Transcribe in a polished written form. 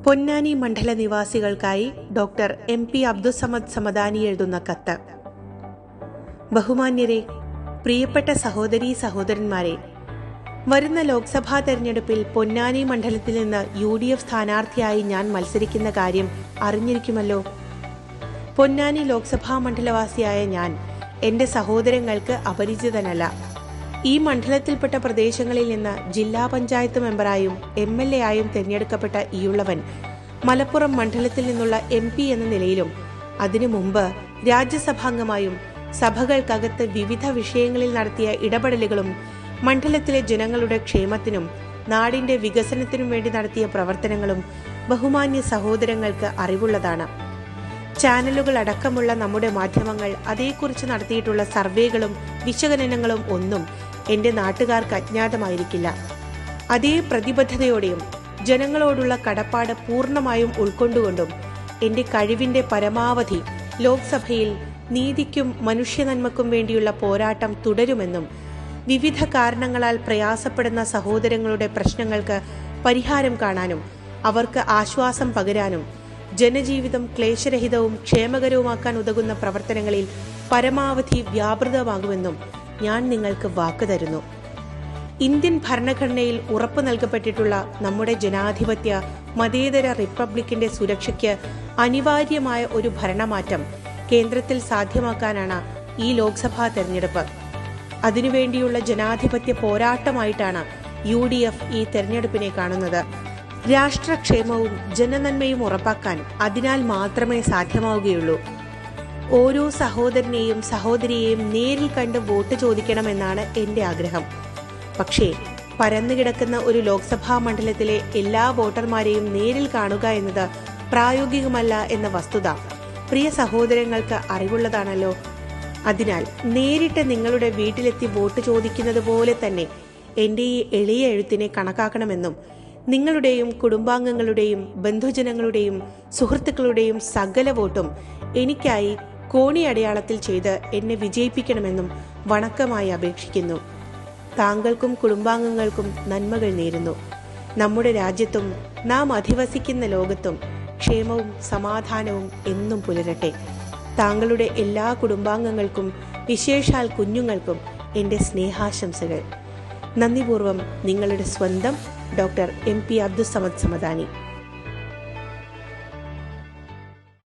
പൊന്നാനി മണ്ഡല നിവാസികൾക്കായി doctor MP Abdussamad Samadani എഴുതുന്ന കത്ത്. ബഹുമാന്യരെ, പ്രിയപ്പെട്ട സഹോദരീ സഹോദരന്മാരെ, വരുന്ന ലോക്സഭാ തെരഞ്ഞെടുപ്പിൽ പൊന്നാനി മണ്ഡലത്തിൽ നിന്ന് UDF സ്ഥാനാർത്ഥിയായി ഞാൻ മത്സരിക്കുന്ന കാര്യം അറിഞ്ഞിരിക്കുമല്ലോ. പൊന്നാനി ലോക്സഭാ മണ്ഡലവാസിയായ ഞാൻ എന്റെ സഹോദരങ്ങൾക്ക് അപരിചിതനല്ല. ഈ മണ്ഡലത്തിൽപ്പെട്ട പ്രദേശങ്ങളിൽ നിന്ന് ജില്ലാ പഞ്ചായത്ത് മെമ്പറായും MLA ആയും തിരഞ്ഞെടുക്കപ്പെട്ട ഈയുള്ളവൻ മലപ്പുറം മണ്ഡലത്തിൽ നിന്നുള്ള MP എന്ന നിലയിലും അതിനു മുമ്പ് രാജ്യസഭാംഗമായും സഭകൾക്കകത്ത് വിവിധ വിഷയങ്ങളിൽ നടത്തിയ ഇടപെടലുകളും മണ്ഡലത്തിലെ ജനങ്ങളുടെ ക്ഷേമത്തിനും നാടിന്റെ വികസനത്തിനും വേണ്ടി നടത്തിയ പ്രവർത്തനങ്ങളും ബഹുമാന്യ സഹോദരങ്ങൾക്ക് അറിവുള്ളതാണ്. ചാനലുകൾ അടക്കമുള്ള നമ്മുടെ മാധ്യമങ്ങൾ അതേക്കുറിച്ച് നടത്തിയിട്ടുള്ള സർവേകളും വിശകലനങ്ങളും ഒന്നും എന്റെ നാട്ടുകാർക്ക് അജ്ഞാതമായിരിക്കില്ല. അതേ പ്രതിബദ്ധതയോടെയും ജനങ്ങളോടുള്ള കടപ്പാട് പൂർണ്ണമായും ഉൾക്കൊണ്ടുകൊണ്ടും എന്റെ കഴിവിന്റെ പരമാവധി ലോക്സഭയിൽ നീതിക്കും മനുഷ്യനന്മക്കും വേണ്ടിയുള്ള പോരാട്ടം തുടരുമെന്നും വിവിധ കാരണങ്ങളാൽ പ്രയാസപ്പെടുന്ന സഹോദരങ്ങളുടെ പ്രശ്നങ്ങൾക്ക് പരിഹാരം കാണാനും അവർക്ക് ആശ്വാസം പകരാനും ജനജീവിതം ക്ലേശരഹിതവും ക്ഷേമകരവുമാക്കാൻ ഉതകുന്ന പ്രവർത്തനങ്ങളിൽ പരമാവധി വ്യാപൃതമാകുമെന്നും ഞാൻ നിങ്ങൾക്ക് വാക്ക് തരുന്നു. ഇന്ത്യൻ ഭരണഘടനയിൽ ഉറപ്പു നൽകപ്പെട്ടിട്ടുള്ള നമ്മുടെ ജനാധിപത്യ മതേതര റിപ്പബ്ലിക്കിന്റെ സുരക്ഷയ്ക്ക് അനിവാര്യമായ ഒരു ഭരണമാറ്റം കേന്ദ്രത്തിൽ സാധ്യമാക്കാനാണ് ഈ ലോക്സഭാ തെരഞ്ഞെടുപ്പ്. അതിനുവേണ്ടിയുള്ള ജനാധിപത്യ പോരാട്ടമായിട്ടാണ് UDF ഈ തെരഞ്ഞെടുപ്പിനെ കാണുന്നത്. രാഷ്ട്രക്ഷേമവും ജനനന്മയും ഉറപ്പാക്കാൻ അതിനാൽ മാത്രമേ സാധ്യമാവുകയുള്ളൂ. ഓരോ സഹോദരനെയും സഹോദരിയെയും നേരിൽ കണ്ട് വോട്ട് ചോദിക്കണമെന്നാണ് എന്റെ ആഗ്രഹം. പക്ഷേ പരന്നുകിടക്കുന്ന ഒരു ലോക്സഭാ മണ്ഡലത്തിലെ എല്ലാ വോട്ടർമാരെയും നേരിൽ കാണുക എന്നത് പ്രായോഗികമല്ല എന്ന വസ്തുത പ്രിയ സഹോദരങ്ങൾക്ക് അറിവുള്ളതാണല്ലോ. അതിനാൽ നേരിട്ട് നിങ്ങളുടെ വീട്ടിലെത്തി വോട്ട് ചോദിക്കുന്നത് പോലെ തന്നെ എന്റെ ഈ എളിയ എഴുത്തിനെ കണക്കാക്കണമെന്നും നിങ്ങളുടെയും കുടുംബാംഗങ്ങളുടെയും ബന്ധുജനങ്ങളുടെയും സുഹൃത്തുക്കളുടെയും സകല വോട്ടും എനിക്കായി കോണി അടയാളത്തിൽ ചെയ്ത് എന്നെ വിജയിപ്പിക്കണമെന്നും വണക്കമായി അപേക്ഷിക്കുന്നു. താങ്കൾക്കും കുടുംബാംഗങ്ങൾക്കും നന്മകൾ നേരുന്നു. നമ്മുടെ രാജ്യത്തും നാം അധിവസിക്കുന്ന ലോകത്തും ക്ഷേമവും സമാധാനവും എന്നും പുലരട്ടെ. താങ്കളുടെ എല്ലാ കുടുംബാംഗങ്ങൾക്കും വിശേഷാൽ കുഞ്ഞുങ്ങൾക്കും എന്റെ സ്നേഹാശംസകൾ. നന്ദിപൂർവ്വം, നിങ്ങളുടെ സ്വന്തം ഡോക്ടർ MP അബ്ദുസ്സമദ് സമദാനി.